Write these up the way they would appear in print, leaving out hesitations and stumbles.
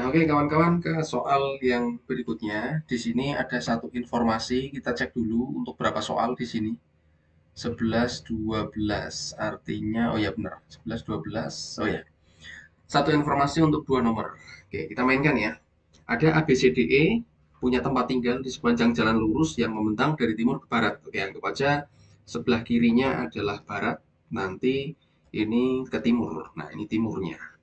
Oke kawan-kawan, ke soal yang berikutnya. Di sini ada satu informasi, kita cek dulu untuk berapa soal di sini. 11, 12, artinya, oh ya benar, 11, 12, oh ya. Satu informasi untuk dua nomor. Oke, kita mainkan ya. Ada ABCDE, punya tempat tinggal di sepanjang jalan lurus yang membentang dari timur ke barat. Oke, anggap aja sebelah kirinya adalah barat, nanti ini ke timur. Nah, ini timurnya.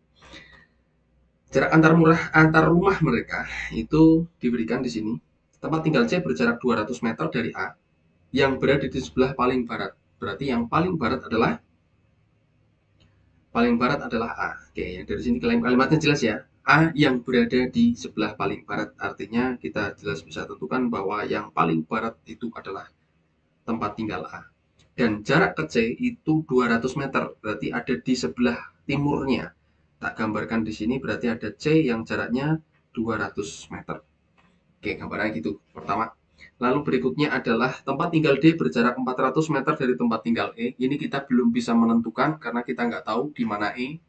Jarak antar rumah mereka itu diberikan di sini. Tempat tinggal C berjarak 200 meter dari A yang berada di sebelah paling barat. Berarti yang paling barat adalah A. Oke, yang dari sini kalimatnya jelas ya. A yang berada di sebelah paling barat. Artinya kita jelas bisa tentukan bahwa yang paling barat itu adalah tempat tinggal A. Dan jarak ke C itu 200 meter. Berarti ada di sebelah timurnya. Tak gambarkan di sini berarti ada C yang jaraknya 200 meter. Oke, gambarannya gitu. Pertama. Lalu berikutnya adalah tempat tinggal D berjarak 400 meter dari tempat tinggal E. Ini kita belum bisa menentukan karena kita nggak tahu di mana E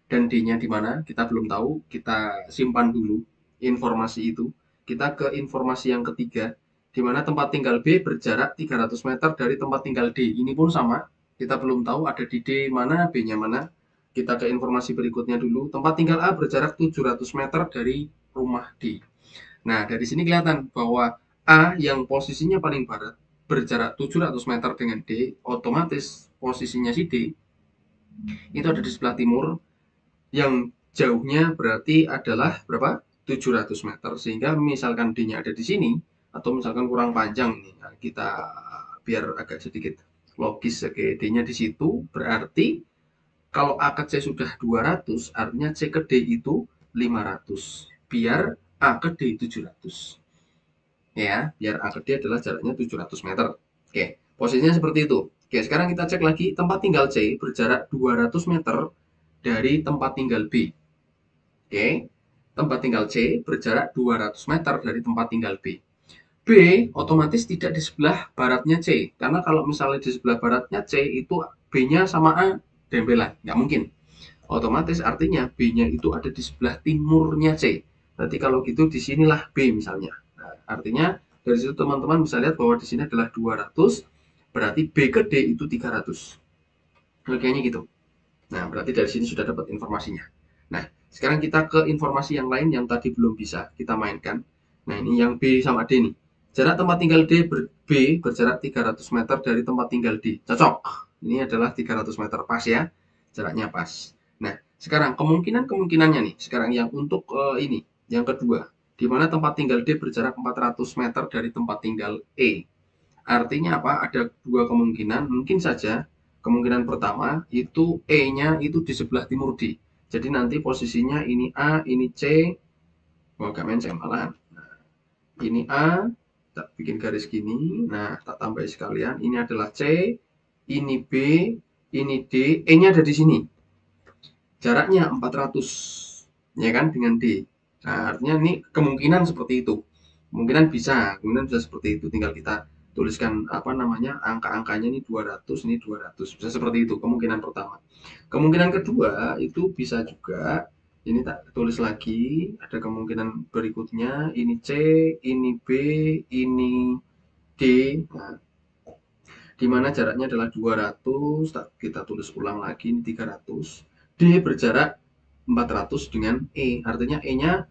dan D-nya di mana. Kita belum tahu. Kita simpan dulu informasi itu. Kita ke informasi yang ketiga, di mana tempat tinggal B berjarak 300 meter dari tempat tinggal D. Ini pun sama. Kita belum tahu ada di D mana, B-nya mana. Kita ke informasi berikutnya dulu. Tempat tinggal A berjarak 700 meter dari rumah D. Nah, dari sini kelihatan bahwa A yang posisinya paling barat berjarak 700 meter dengan D, otomatis posisinya si D itu ada di sebelah timur, yang jauhnya berarti adalah berapa? 700 meter. Sehingga misalkan D-nya ada di sini, atau misalkan kurang panjang nih, nah kita biar agak sedikit logis, oke, D-nya di situ, berarti kalau A ke C sudah 200, artinya C ke D itu 500. Biar A ke D 700. Ya, biar A ke D adalah jaraknya 700 meter. Oke, posisinya seperti itu. Oke, sekarang kita cek lagi tempat tinggal C berjarak 200 meter dari tempat tinggal B. Oke, tempat tinggal C berjarak 200 meter dari tempat tinggal B. B otomatis tidak di sebelah baratnya C, karena kalau misalnya di sebelah baratnya C itu B-nya sama A dempelan, nggak mungkin. Otomatis artinya B-nya itu ada di sebelah timurnya C. Berarti kalau gitu disinilah B misalnya. Nah, artinya dari situ teman-teman bisa lihat bahwa di sini adalah 200, berarti B ke D itu 300. Kayaknya gitu. Nah, berarti dari sini sudah dapat informasinya. Nah, sekarang kita ke informasi yang lain yang tadi belum bisa kita mainkan. Nah, ini yang B sama D nih. Jarak tempat tinggal B berjarak 300 meter dari tempat tinggal D. Cocok. Ini adalah 300 meter pas ya. Jaraknya pas. Nah, sekarang kemungkinannya nih. Sekarang yang untuk ini, yang kedua. Di mana tempat tinggal D berjarak 400 meter dari tempat tinggal E. Artinya apa? Ada dua kemungkinan. Mungkin saja kemungkinan pertama itu E-nya itu di sebelah timur D. Jadi nanti posisinya ini A, ini C. Wah, agak menceng malah. Nah, ini A, tak bikin garis gini. Nah, tak tambah sekalian. Ini adalah C, ini B, ini D. E-nya ada di sini. Jaraknya 400. Ya kan, dengan D. Nah, artinya ini kemungkinan seperti itu. Kemungkinan bisa seperti itu. Tinggal kita tuliskan apa namanya angka-angkanya, ini 200, ini 200, bisa seperti itu kemungkinan pertama. Kemungkinan kedua itu bisa juga ini tak tulis lagi, ada kemungkinan berikutnya, ini C, ini B, ini D. Nah, di mana jaraknya adalah 200, kita tulis ulang lagi, ini 300. D berjarak 400 dengan E, artinya E-nya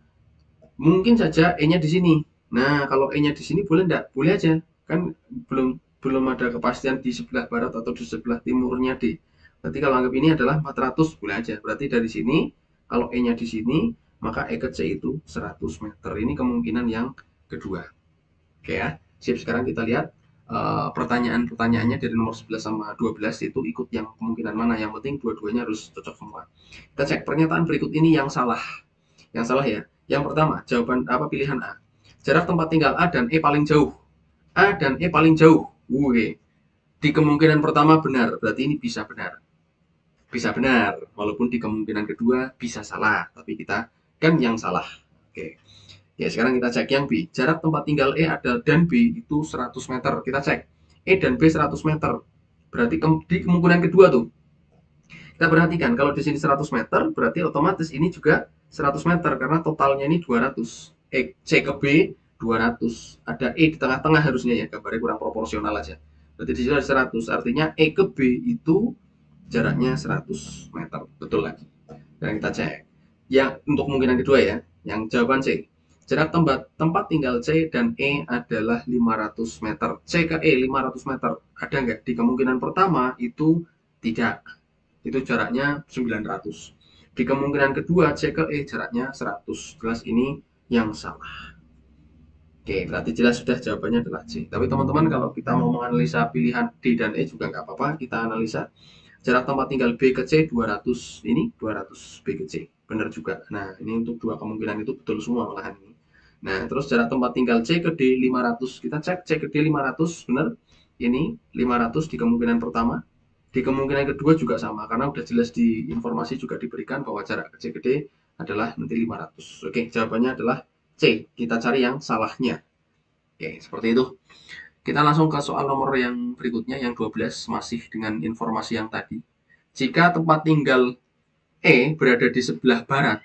mungkin saja E-nya di sini. Nah, kalau E-nya di sini boleh enggak? Boleh aja. Kan belum belum ada kepastian di sebelah barat atau di sebelah timurnya D. Berarti kalau anggap ini adalah 400, boleh aja. Berarti dari sini, kalau E-nya di sini, maka E ke C itu 100 meter. Ini kemungkinan yang kedua. Oke ya. Sip, sekarang kita lihat pertanyaan-pertanyaannya dari nomor 11 sama 12 itu ikut yang kemungkinan mana. Yang penting dua-duanya harus cocok semua. Kita cek pernyataan berikut ini yang salah. Yang salah ya. Yang pertama, jawaban apa pilihan A. Jarak tempat tinggal A dan E paling jauh. A dan E paling jauh. Oke. Di kemungkinan pertama benar, berarti ini bisa benar. Bisa benar, walaupun di kemungkinan kedua bisa salah, tapi kita kan yang salah. Oke. Ya, sekarang kita cek yang B. Jarak tempat tinggal E ada dan B itu 100 meter. Kita cek. E dan B 100 meter. Berarti di kemungkinan kedua tuh. Kita perhatikan kalau di sini 100 meter, berarti otomatis ini juga 100 meter karena totalnya ini 200. C ke B 200. Ada E di tengah-tengah harusnya ya, gambarnya kurang proporsional aja. Berarti di sini ada 100, artinya E ke B itu jaraknya 100 meter. Betul lagi. Dan kita cek. Yang untuk kemungkinan kedua ya, yang jawaban C. Jarak tempat tinggal C dan E adalah 500 meter. C ke E 500 meter. Ada nggak? Di kemungkinan pertama itu tidak. Itu jaraknya 900. Di kemungkinan kedua C ke E jaraknya 100. Jelas ini yang salah. Oke, berarti jelas sudah jawabannya adalah C. Tapi teman-teman kalau kita mau menganalisa pilihan D dan E juga nggak apa-apa. Kita analisa jarak tempat tinggal B ke C 200. Ini 200 B ke C. Benar juga. Nah, ini untuk dua kemungkinan itu betul semua malahan ini. Nah, terus jarak tempat tinggal C ke D 500. Kita cek C ke D 500, benar. Ini 500 di kemungkinan pertama. Di kemungkinan kedua juga sama, karena udah jelas di informasi juga diberikan bahwa jarak C ke D adalah nanti 500. Oke, jawabannya adalah C. Kita cari yang salahnya. Oke, seperti itu. Kita langsung ke soal nomor yang berikutnya, yang 12, masih dengan informasi yang tadi. Jika tempat tinggal E berada di sebelah barat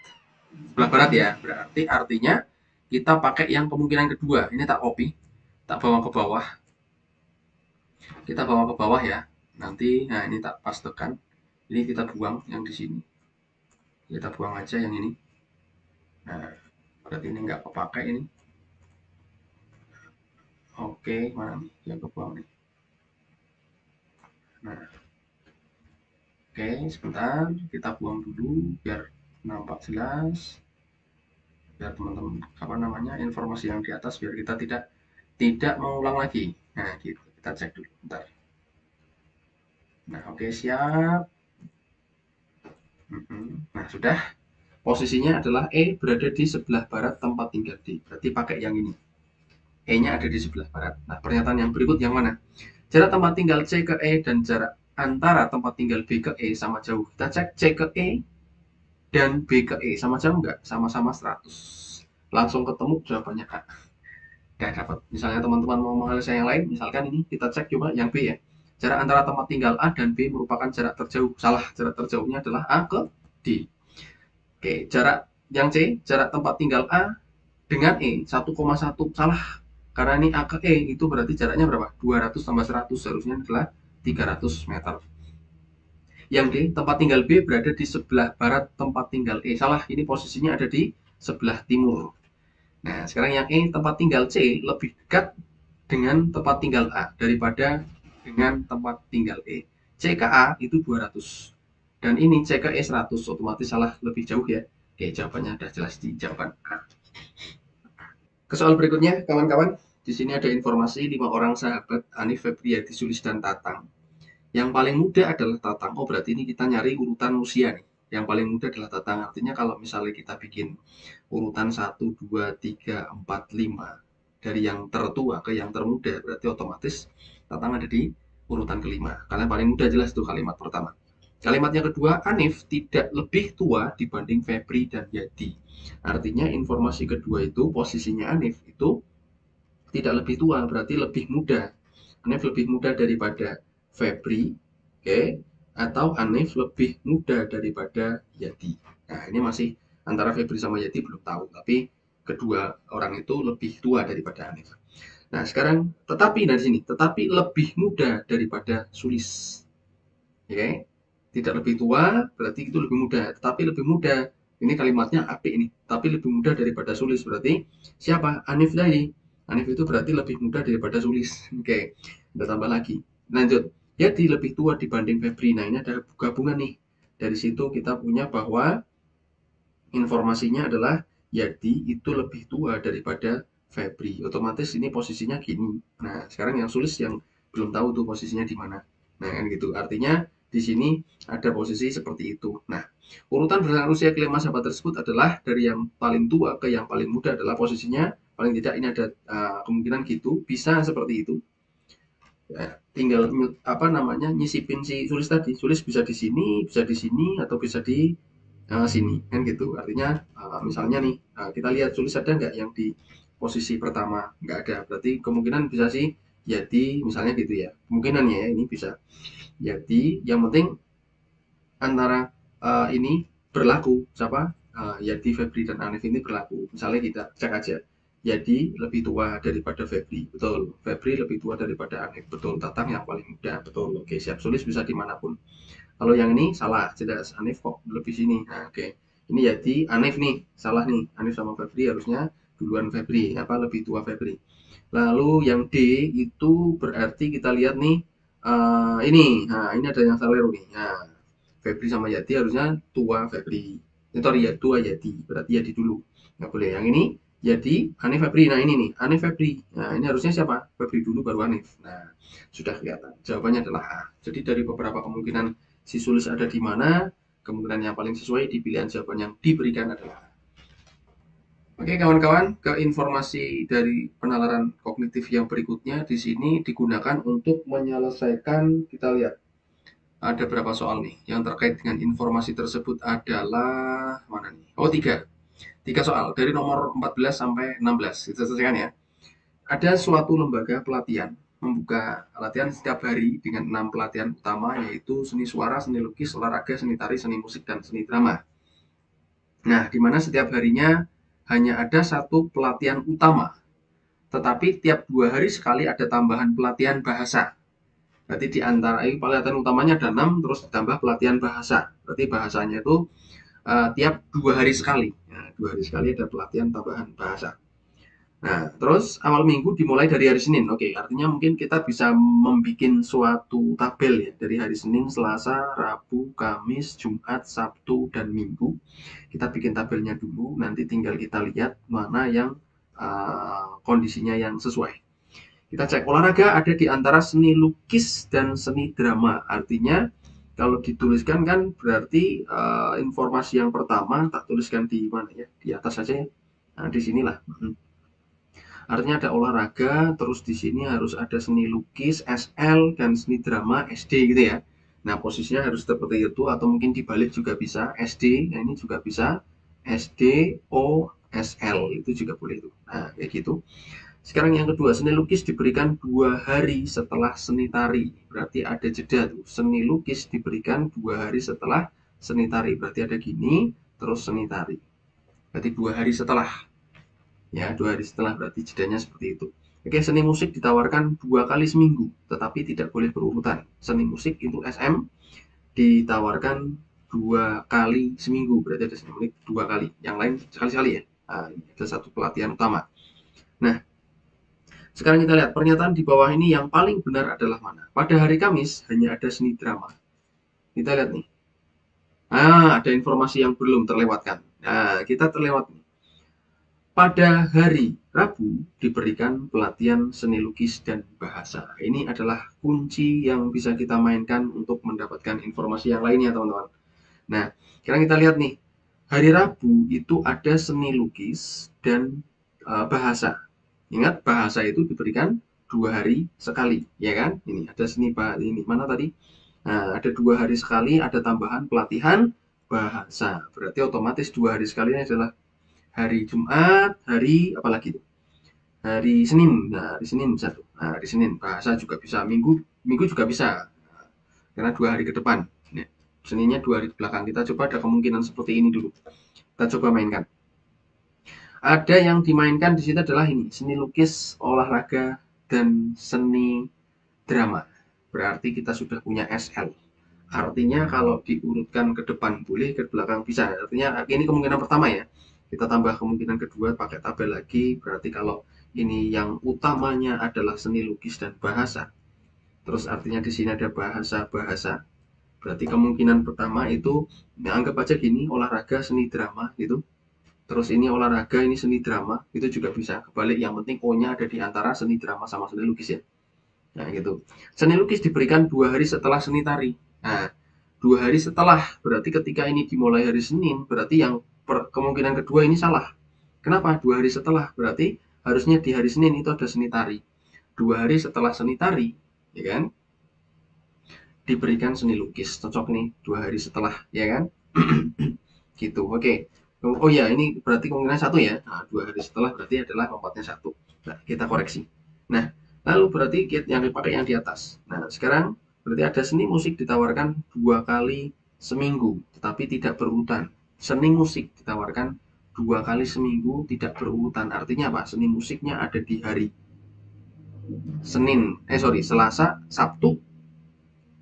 ya, berarti artinya kita pakai yang kemungkinan kedua. Ini tak copy, tak bawa ke bawah. Kita bawa ke bawah ya. Nanti, nah ini tak pastekan. Ini kita buang yang di sini. Kita buang aja yang ini. Nah, berarti ini nggak kepakai ini. Oke, mana nih yang kebuang nih? Nah, oke, sebentar. Kita buang dulu biar nampak jelas. Biar teman-teman apa namanya informasi yang di atas biar kita tidak mengulang lagi. Nah, gitu. Kita cek dulu. Bentar. Nah, oke, siap. Nah, sudah. Posisinya adalah E berada di sebelah barat tempat tinggal D. Berarti pakai yang ini. E-nya ada di sebelah barat. Nah, pernyataan yang berikut yang mana? Jarak tempat tinggal C ke E dan jarak antara tempat tinggal B ke E sama jauh. Kita cek C ke E dan B ke E sama jauh nggak? Sama-sama 100. Langsung ketemu jawabannya A. Udah dapat. Misalnya teman-teman mau menganalisa yang lain, misalkan ini kita cek coba yang B ya. Jarak antara tempat tinggal A dan B merupakan jarak terjauh. Salah, jarak terjauhnya adalah A ke D. Oke, jarak yang C, jarak tempat tinggal A dengan E 1,1. Salah. Karena ini A ke E itu berarti jaraknya berapa? 200 tambah 100, seharusnya adalah 300 meter. Yang D, tempat tinggal B berada di sebelah barat tempat tinggal E. Salah, ini posisinya ada di sebelah timur. Nah, sekarang yang E, tempat tinggal C lebih dekat dengan tempat tinggal A daripada dengan tempat tinggal E. C ke A itu 200. Dan ini C ke E 100, otomatis salah, lebih jauh ya. Oke, jawabannya sudah jelas di jawaban A. Ke soal berikutnya, kawan-kawan. Di sini ada informasi 5 orang sahabat Hanif, Febriadi, Sulis, dan Tatang. Yang paling muda adalah Tatang. Oh, berarti ini kita nyari urutan usia nih. Yang paling muda adalah Tatang. Artinya kalau misalnya kita bikin urutan 1, 2, 3, 4, 5. Dari yang tertua ke yang termuda, berarti otomatis Tatang ada di urutan kelima. Kalian paling muda jelas tuh kalimat pertama. Kalimat yang kedua, Hanif tidak lebih tua dibanding Febri dan Yadi. Artinya informasi kedua itu posisinya Hanif itu tidak lebih tua, berarti lebih muda. Hanif lebih muda daripada Febri, oke, atau Hanif lebih muda daripada Yadi. Nah, ini masih antara Febri sama Yadi belum tahu, tapi kedua orang itu lebih tua daripada Hanif. Nah, sekarang tetapi dari sini, tetapi lebih muda daripada Sulis. Oke. Tidak lebih tua, berarti itu lebih muda. Tetapi lebih muda, ini kalimatnya apik ini. Tapi lebih muda daripada Sulis, berarti siapa? Hanif tadi. Hanif itu berarti lebih muda daripada Sulis. Oke, kita tambah lagi. Lanjut. Jadi lebih tua dibanding Febri. Nah, ini ada gabungan nih. Dari situ kita punya bahwa informasinya adalah Yadi itu lebih tua daripada Febri. Otomatis ini posisinya gini. Nah, sekarang yang Sulis yang belum tahu tuh posisinya di mana. Nah, kan gitu. Artinya di sini ada posisi seperti itu. Nah, urutan berdasarkan usia kelima sahabat tersebut adalah dari yang paling tua ke yang paling muda adalah posisinya paling tidak ini ada kemungkinan gitu, bisa seperti itu. Ya, tinggal apa namanya nyisipin si Sulis tadi. Sulis bisa di sini atau bisa di sini kan gitu. Artinya misalnya nih kita lihat Sulis ada nggak yang di posisi pertama, nggak ada, berarti kemungkinan bisa sih Yadi misalnya gitu ya, kemungkinannya ya ini bisa Yadi. Yang penting antara ini berlaku siapa Yadi, Febri, dan Hanif ini berlaku. Misalnya kita cek aja, Yadi lebih tua daripada Febri, betul. Febri lebih tua daripada Hanif, betul. Tatang yang paling muda, betul. Oke, siap, tulis bisa dimanapun. Kalau yang ini salah, jelas Hanif kok lebih sini. Nah, oke. Ini Yadi, Hanif nih, salah nih. Hanif sama Febri harusnya duluan Febri, apa lebih tua Febri. Lalu yang D itu berarti kita lihat nih, ini. Nah, ini ada yang salah nih. Nah, Febri sama Yati harusnya tua Febri. Sorry ya, tua Yati. Berarti Yati dulu. Nggak boleh. Yang ini Yati, Hanif, Febri. Nah ini nih, Hanif, Febri. Nah ini harusnya siapa? Febri dulu baru Hanif. Nah sudah kelihatan. Jawabannya adalah A. Jadi dari beberapa kemungkinan si Sulis ada di mana, kemungkinan yang paling sesuai di pilihan jawaban yang diberikan adalah A. Oke kawan-kawan, ke informasi dari penalaran kognitif yang berikutnya di sini digunakan untuk menyelesaikan, kita lihat ada berapa soal nih yang terkait dengan informasi tersebut adalah mana nih? Oh, tiga soal dari nomor 14 sampai 16. Kita selesaikan ya. Ada suatu lembaga pelatihan membuka latihan setiap hari dengan 6 pelatihan utama, yaitu seni suara, seni lukis, olahraga, seni tari, seni musik, dan seni drama. Nah, di mana setiap harinya hanya ada satu pelatihan utama, tetapi tiap 2 hari sekali ada tambahan pelatihan bahasa. Berarti di antara pelatihan utamanya ada 6, terus ditambah pelatihan bahasa. Berarti bahasanya itu tiap 2 hari sekali. Nah, 2 hari sekali ada pelatihan tambahan bahasa. Nah, terus awal minggu dimulai dari hari Senin. Oke, artinya mungkin kita bisa membuat suatu tabel ya dari hari Senin, Selasa, Rabu, Kamis, Jumat, Sabtu, dan Minggu. Kita bikin tabelnya dulu, nanti tinggal kita lihat mana yang kondisinya yang sesuai. Kita cek olahraga ada di antara seni lukis dan seni drama. Artinya kalau dituliskan kan berarti informasi yang pertama tak tuliskan di mana ya? Di atas saja ya. Nah, di sinilah. Artinya ada olahraga, terus di sini harus ada seni lukis SL dan seni drama SD gitu ya. Nah, posisinya harus seperti itu atau mungkin dibalik juga bisa SD. Nah, ini juga bisa SD O SL itu juga boleh itu. Nah, kayak gitu. Sekarang yang kedua, seni lukis diberikan 2 hari setelah seni tari. Berarti ada jeda tuh. Seni lukis diberikan 2 hari setelah seni tari. Berarti ada gini, terus seni tari. Berarti 2 hari setelah. Ya, 2 hari setelah berarti jedanya seperti itu. Oke, seni musik ditawarkan 2 kali seminggu, tetapi tidak boleh berurutan. Seni musik itu SM ditawarkan 2 kali seminggu, berarti ada seni musik 2 kali. Yang lain sekali-sekali ya. Nah, ada satu pelatihan utama. Nah, sekarang kita lihat pernyataan di bawah ini yang paling benar adalah mana? Pada hari Kamis hanya ada seni drama. Kita lihat nih. Ada informasi yang belum terlewatkan. Nah, kita terlewat nih. Pada hari Rabu diberikan pelatihan seni lukis dan bahasa. Ini adalah kunci yang bisa kita mainkan untuk mendapatkan informasi yang lainnya, teman-teman. Nah, sekarang kita lihat nih. Hari Rabu itu ada seni lukis dan bahasa. Ingat, bahasa itu diberikan 2 hari sekali, ya kan? Ini ada seni ini mana tadi? Nah, ada 2 hari sekali, ada tambahan pelatihan bahasa. Berarti otomatis 2 hari sekali ini adalah hari Jumat, hari apa lagi tuh? Hari Senin. Nah, hari Senin bisa tuh. Nah, hari Senin bahasa juga bisa. Minggu juga bisa. Karena 2 hari ke depan. Nah, Seninnya 2 hari ke belakang. Kita coba ada kemungkinan seperti ini dulu. Kita coba mainkan. Ada yang dimainkan di sini adalah ini, seni lukis, olahraga, dan seni drama. Berarti kita sudah punya SL. Artinya kalau diurutkan ke depan boleh, ke belakang bisa. Artinya ini kemungkinan pertama ya. Kita tambah kemungkinan kedua pakai tabel lagi. Berarti kalau ini yang utamanya adalah seni lukis dan bahasa. Terus artinya di sini ada bahasa-bahasa. Berarti kemungkinan pertama itu anggap aja gini, olahraga, seni drama gitu. Terus ini olahraga, ini seni drama, itu juga bisa. Kebalik, yang penting O-nya ada di antara seni drama sama seni lukis ya. Nah gitu. Seni lukis diberikan 2 hari setelah seni tari. Nah, 2 hari setelah, berarti ketika ini dimulai hari Senin, berarti yang kemungkinan kedua ini salah. Kenapa? 2 hari setelah, berarti harusnya di hari Senin itu ada seni tari. 2 hari setelah seni tari, ya kan? Diberikan seni lukis. Cocok nih, 2 hari setelah, ya kan? Gitu, oke. Oh ya, ini berarti kemungkinan satu ya. Nah, 2 hari setelah berarti adalah lompatnya satu. Nah, kita koreksi. Nah, lalu berarti yang dipakai yang di atas. Nah, sekarang berarti ada seni musik ditawarkan 2 kali seminggu, tetapi tidak berurutan. Seni musik ditawarkan 2 kali seminggu tidak berurutan. Artinya apa? Seni musiknya ada di hari Selasa, Sabtu,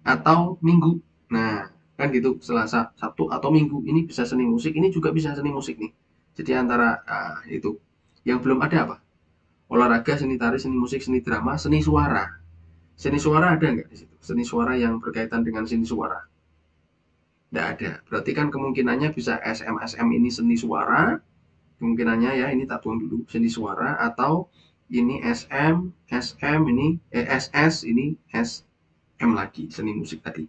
atau Minggu. Nah, kan gitu, Selasa, Sabtu, atau Minggu. Ini bisa seni musik, ini juga bisa seni musik nih. Jadi antara itu. Yang belum ada apa? Olahraga, seni tari, seni musik, seni drama, seni suara. Seni suara ada nggak di situ? Seni suara yang berkaitan dengan seni suara? Nggak ada. Berarti kan kemungkinannya bisa SM ini seni suara, kemungkinannya ya ini tak tuang dulu, seni suara, atau ini SM ini SS ini SM lagi, seni musik tadi.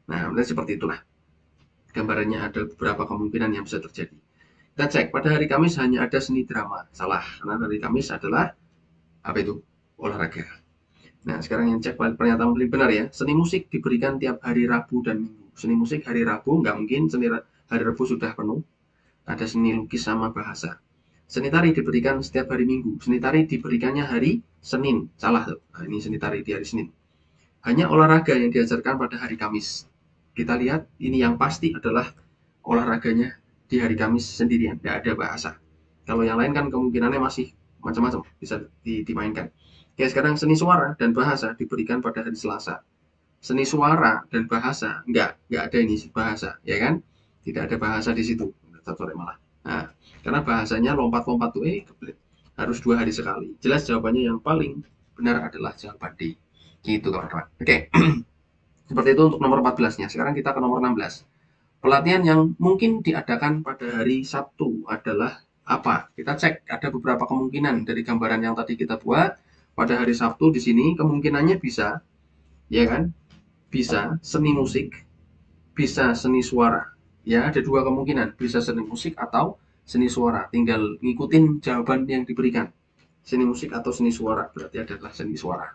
Nah, berarti seperti itulah. Gambarannya ada beberapa kemungkinan yang bisa terjadi. Kita cek, pada hari Kamis hanya ada seni drama. Salah, karena hari Kamis adalah apa itu? Olahraga. Nah, sekarang yang cek pernyataan paling benar ya. Seni musik diberikan tiap hari Rabu dan Minggu. Seni musik hari Rabu, nggak mungkin. Hari Rabu sudah penuh. Ada seni lukis sama bahasa. Seni tari diberikan setiap hari Minggu. Seni tari diberikannya hari Senin. Salah tuh. Nah, ini seni tari di hari Senin. Hanya olahraga yang diajarkan pada hari Kamis. Kita lihat ini yang pasti adalah olahraganya di hari Kamis sendirian. Tidak ada bahasa. Kalau yang lain kan kemungkinannya masih macam-macam bisa dimainkan. Oke, sekarang seni suara dan bahasa diberikan pada hari Selasa. Seni suara dan bahasa nggak ada ini bahasa, ya kan? Tidak ada bahasa di situ. Sore malah. Nah, karena bahasanya lompat-lompat tuh harus 2 hari sekali. Jelas jawabannya yang paling benar adalah jawaban D. Gitu kawan-kawan. Oke. Seperti itu untuk nomor 14-nya. Sekarang kita ke nomor 16. Pelatihan yang mungkin diadakan pada hari Sabtu adalah apa? Kita cek, ada beberapa kemungkinan dari gambaran yang tadi kita buat. Pada hari Sabtu di sini kemungkinannya bisa, ya kan? Bisa seni musik, bisa seni suara. Ya, ada 2 kemungkinan, bisa seni musik atau seni suara. Tinggal ngikutin jawaban yang diberikan. Seni musik atau seni suara, berarti adalah seni suara.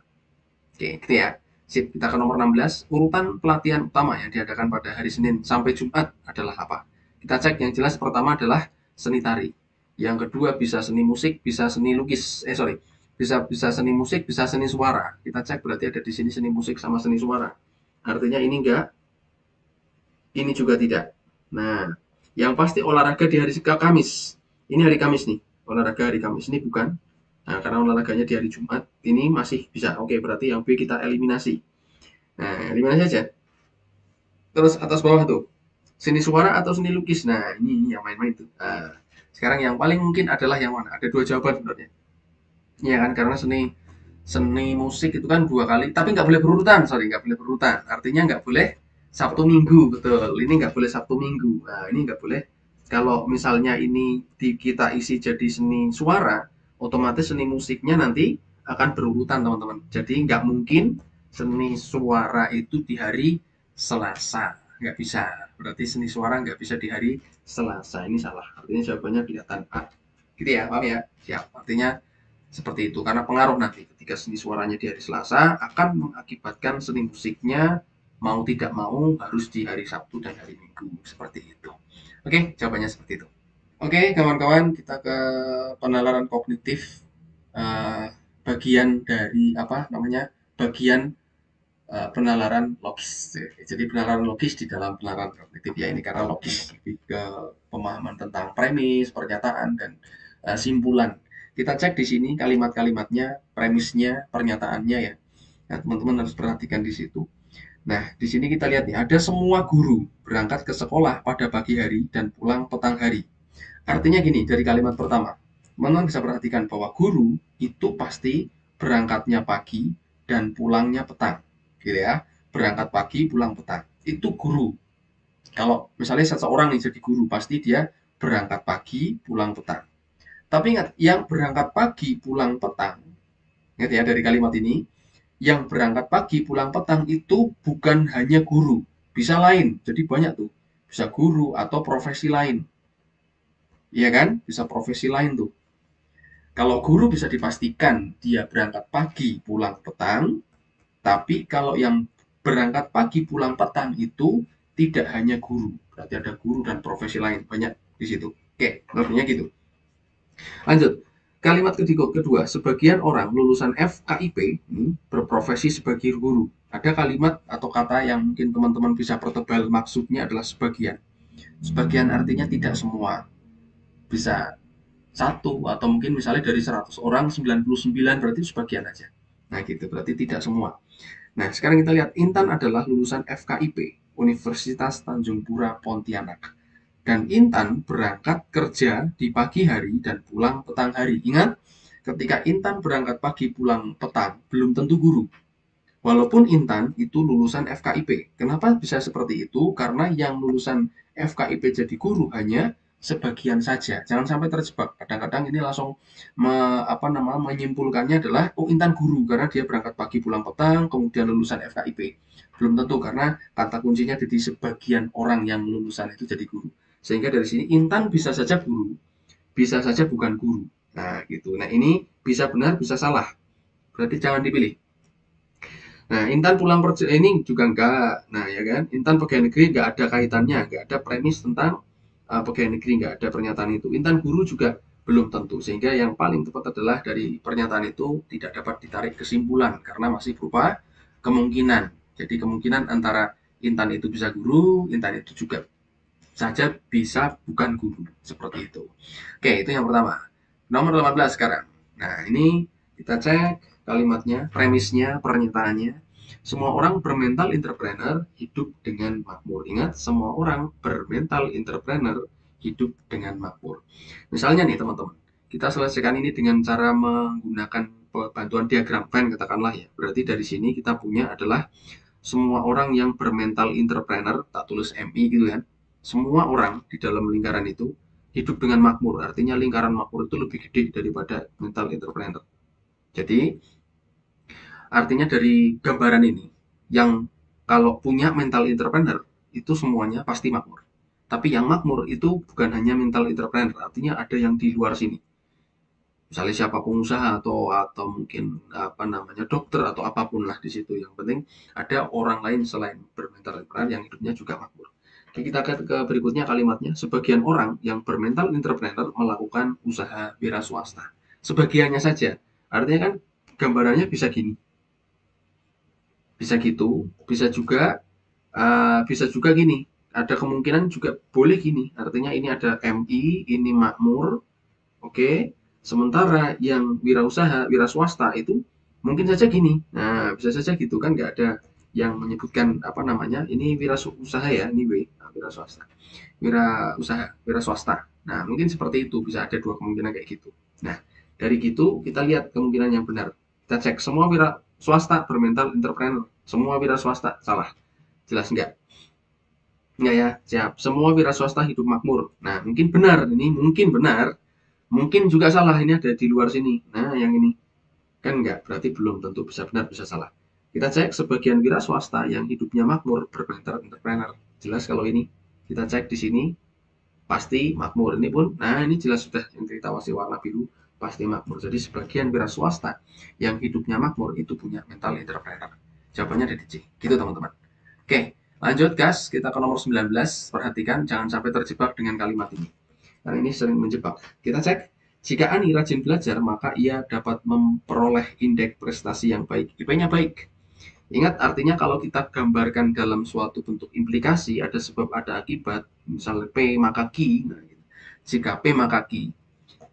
Oke, gitu ya. Sip, kita ke nomor 16. Urutan pelatihan utama yang diadakan pada hari Senin sampai Jumat adalah apa? Kita cek, yang jelas pertama adalah seni tari. Yang kedua bisa seni musik, bisa seni lukis. Bisa seni musik, bisa seni suara. Kita cek berarti ada di sini seni musik sama seni suara. Artinya ini enggak, ini juga tidak. Nah, yang pasti olahraga di hari Kamis. Ini hari Kamis nih. Olahraga hari Kamis ini bukan. Nah, karena olahraganya di hari Jumat, ini masih bisa. Oke, berarti yang B kita eliminasi. Nah, eliminasi aja. Terus atas bawah tuh, seni suara atau seni lukis. Nah, ini yang main-main tuh. Nah, sekarang yang paling mungkin adalah yang mana? Ada 2 jawaban sebenarnya. Iya kan, karena seni seni musik itu kan 2 kali, tapi nggak boleh berurutan, sorry, nggak boleh berurutan. Artinya nggak boleh Sabtu Minggu, betul. Ini nggak boleh Sabtu Minggu. Nah, ini nggak boleh. Kalau misalnya ini kita isi jadi seni suara, otomatis seni musiknya nanti akan berurutan, teman-teman. Jadi nggak mungkin seni suara itu di hari Selasa. Nggak bisa. Berarti seni suara nggak bisa di hari Selasa. Ini salah. Artinya jawabannya kelihatan A. Gitu ya, paham ya? Siap. Artinya seperti itu, karena pengaruh nanti ketika seni suaranya di hari Selasa akan mengakibatkan seni musiknya mau tidak mau harus di hari Sabtu dan hari Minggu, seperti itu. Oke, jawabannya seperti itu. Oke, kawan-kawan, kita ke penalaran kognitif, bagian dari apa namanya, bagian penalaran logis. Jadi penalaran logis di dalam penalaran kognitif ya, ini karena logis lebih ke pemahaman tentang premis, pernyataan, dan simpulan. Kita cek di sini kalimat-kalimatnya, premisnya, pernyataannya ya. Nah, teman-teman harus perhatikan di situ. Nah, di sini kita lihat nih, ada semua guru berangkat ke sekolah pada pagi hari dan pulang petang hari. Artinya gini, dari kalimat pertama, teman-teman bisa perhatikan bahwa guru itu pasti berangkatnya pagi dan pulangnya petang, gitu ya. Berangkat pagi, pulang petang. Itu guru. Kalau misalnya seseorang nih jadi guru, pasti dia berangkat pagi, pulang petang. Tapi ingat, yang berangkat pagi, pulang petang, ingat ya dari kalimat ini, yang berangkat pagi, pulang petang itu bukan hanya guru, bisa lain. Jadi banyak tuh, bisa guru atau profesi lain. Iya kan? Bisa profesi lain tuh. Kalau guru bisa dipastikan dia berangkat pagi, pulang petang, tapi kalau yang berangkat pagi, pulang petang itu tidak hanya guru. Berarti ada guru dan profesi lain, banyak di situ. Oke, artinya gitu. Lanjut. Kalimat kedua, sebagian orang lulusan FKIP ini berprofesi sebagai guru. Ada kalimat atau kata yang mungkin teman-teman bisa pertebal maksudnya adalah sebagian. Sebagian artinya tidak semua. Bisa satu, atau mungkin misalnya dari 100 orang 99 berarti sebagian aja. Nah gitu, berarti tidak semua. Nah sekarang kita lihat, Intan adalah lulusan FKIP Universitas Tanjung Pura Pontianak. Dan Intan berangkat kerja di pagi hari dan pulang petang hari. Ingat, ketika Intan berangkat pagi pulang petang, belum tentu guru. Walaupun Intan itu lulusan FKIP. Kenapa bisa seperti itu? Karena yang lulusan FKIP jadi guru hanya sebagian saja. Jangan sampai terjebak. Kadang-kadang ini langsung menyimpulkannya adalah, oh Intan guru karena dia berangkat pagi pulang petang, kemudian lulusan FKIP. Belum tentu, karena kata kuncinya jadi sebagian orang yang lulusan itu jadi guru. Sehingga dari sini Intan bisa saja guru, bisa saja bukan guru. Nah, gitu. Nah, ini bisa benar, bisa salah. Berarti jangan dipilih. Nah, Intan pulang pergi ini juga enggak. Nah, ya kan? Intan pegawai negeri enggak ada kaitannya, enggak ada premis tentang pegawai negeri, enggak ada pernyataan itu. Intan guru juga belum tentu. Sehingga yang paling tepat adalah dari pernyataan itu tidak dapat ditarik kesimpulan karena masih berupa kemungkinan. Jadi kemungkinan antara Intan itu bisa guru, Intan itu juga saja bisa bukan guru. Seperti itu. Oke, itu yang pertama. Nomor 18 sekarang. Nah, ini kita cek kalimatnya, premisnya, pernyataannya. Semua orang bermental entrepreneur hidup dengan makmur. Ingat, semua orang bermental entrepreneur hidup dengan makmur. Misalnya nih teman-teman, kita selesaikan ini dengan cara menggunakan bantuan diagram Venn katakanlah ya. Berarti dari sini kita punya adalah semua orang yang bermental entrepreneur, tak tulis MI gitu kan. Semua orang di dalam lingkaran itu hidup dengan makmur. Artinya lingkaran makmur itu lebih gede daripada mental entrepreneur. Jadi artinya dari gambaran ini, yang kalau punya mental entrepreneur itu semuanya pasti makmur. Tapi yang makmur itu bukan hanya mental entrepreneur, artinya ada yang di luar sini. Misalnya siapa pengusaha atau mungkin apa namanya dokter atau apapun lah di situ. Yang penting ada orang lain selain bermental entrepreneur yang hidupnya juga makmur. Oke, kita ke berikutnya kalimatnya. Sebagian orang yang bermental entrepreneur melakukan usaha wira swasta. Sebagiannya saja. Artinya kan gambarannya bisa gini, bisa gitu, bisa juga gini. Ada kemungkinan juga boleh gini. Artinya ini ada MI, ini makmur, oke. Sementara yang wirausaha, wira swasta itu mungkin saja gini. Nah, bisa saja gitu kan, nggak ada yang menyebutkan apa namanya. Ini wira usaha ya, ini wira swasta. Wira usaha, wira swasta. Nah, mungkin seperti itu, bisa ada dua kemungkinan kayak gitu. Nah, dari gitu kita lihat kemungkinan yang benar. Kita cek semua wira swasta bermental entrepreneur. Semua wira swasta salah. Jelas enggak? Enggak ya, siap. Semua wira swasta hidup makmur. Nah, mungkin benar ini, mungkin benar. Mungkin juga salah, ini ada di luar sini. Nah, yang ini kan enggak, berarti belum tentu bisa benar, bisa salah. Kita cek sebagian wira swasta yang hidupnya makmur bermental entrepreneur. Jelas kalau ini. Kita cek di sini pasti makmur. Ini pun, nah ini jelas sudah yang kita wasih warna biru pasti makmur. Jadi sebagian wira swasta yang hidupnya makmur itu punya mental entrepreneur. Jawabannya ada di C. Gitu teman-teman. Oke, lanjut gas, kita ke nomor 19. Perhatikan, jangan sampai terjebak dengan kalimat ini. Karena ini sering menjebak. Kita cek, jika Ani rajin belajar, maka ia dapat memperoleh indeks prestasi yang baik. IP-nya baik. Ingat, artinya kalau kita gambarkan dalam suatu bentuk implikasi, ada sebab, ada akibat. Misalnya P maka Q. Nah, gitu. Jika P maka Q.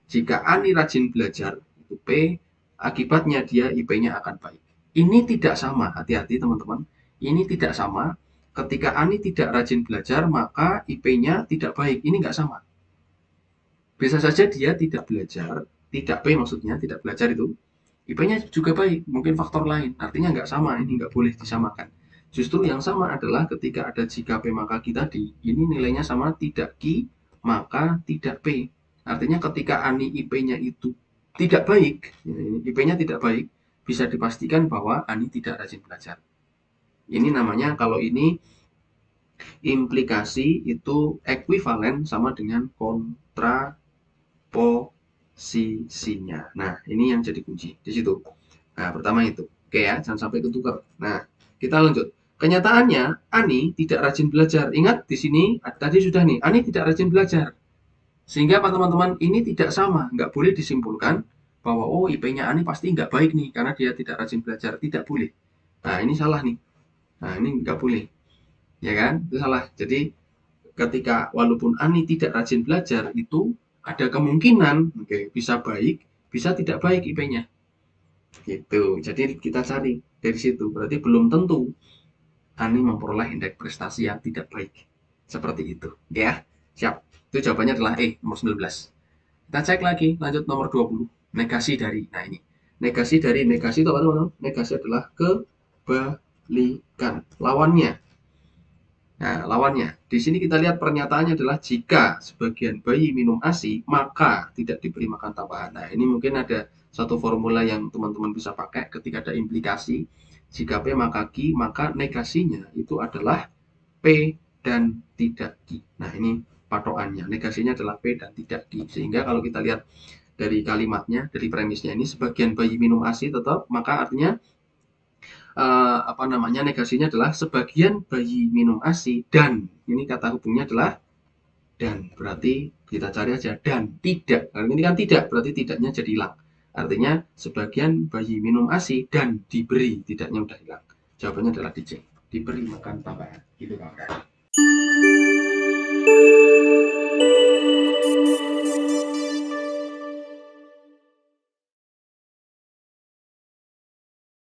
Jika Ani rajin belajar, itu P, akibatnya dia IP-nya akan baik. Ini tidak sama, hati-hati teman-teman. Ini tidak sama. Ketika Ani tidak rajin belajar, maka IP-nya tidak baik. Ini nggak sama. Bisa saja dia tidak belajar, tidak P maksudnya, tidak belajar itu, IP-nya juga baik, mungkin faktor lain. Artinya nggak sama, ini nggak boleh disamakan. Justru yang sama adalah ketika ada jika P maka Q tadi, ini nilainya sama, tidak Q maka tidak P. Artinya ketika Ani IP-nya itu tidak baik, IP-nya tidak baik, bisa dipastikan bahwa Ani tidak rajin belajar. Ini namanya, kalau ini implikasi itu ekuivalen sama dengan kontraposisinya. Nah, ini yang jadi kunci di situ. Nah, pertama itu. Oke ya, jangan sampai ketukar. Nah, kita lanjut. Kenyataannya, Ani tidak rajin belajar. Ingat, di sini tadi sudah nih, Ani tidak rajin belajar. Sehingga apa teman-teman, ini tidak sama. Nggak boleh disimpulkan bahwa, oh IP-nya Ani pasti nggak baik nih, karena dia tidak rajin belajar. Tidak boleh. Nah, ini salah nih. Nah, ini nggak boleh. Ya kan? Itu salah. Jadi, ketika walaupun Ani tidak rajin belajar itu ada kemungkinan bisa baik, bisa tidak baik IP-nya. Gitu. Jadi kita cari dari situ. Berarti belum tentu Ani memperoleh indeks prestasi yang tidak baik. Seperti itu. Ya. Siap. Itu jawabannya adalah nomor 19. Kita cek lagi, lanjut nomor 20. Negasi dari. Nah, ini. Negasi dari, negasi itu apa teman-teman? Negasi adalah kebalikan. Lawannya. Nah, lawannya. Di sini kita lihat pernyataannya adalah jika sebagian bayi minum ASI, maka tidak diberi makan tambahan. Nah, ini mungkin ada satu formula yang teman-teman bisa pakai ketika ada implikasi. Jika P maka Q, maka negasinya itu adalah P dan tidak Q. Nah, ini patokannya. Negasinya adalah P dan tidak Q. Sehingga kalau kita lihat dari kalimatnya, dari premisnya ini, sebagian bayi minum ASI tetap, maka artinya negasinya adalah sebagian bayi minum ASI dan ini kata hubungnya adalah dan, berarti kita cari aja dan tidak. Karena ini kan tidak, berarti tidaknya jadi hilang. Artinya sebagian bayi minum ASI dan diberi, tidaknya udah hilang. Jawabannya adalah DJ, diberi makan tambahan. Gitu kan.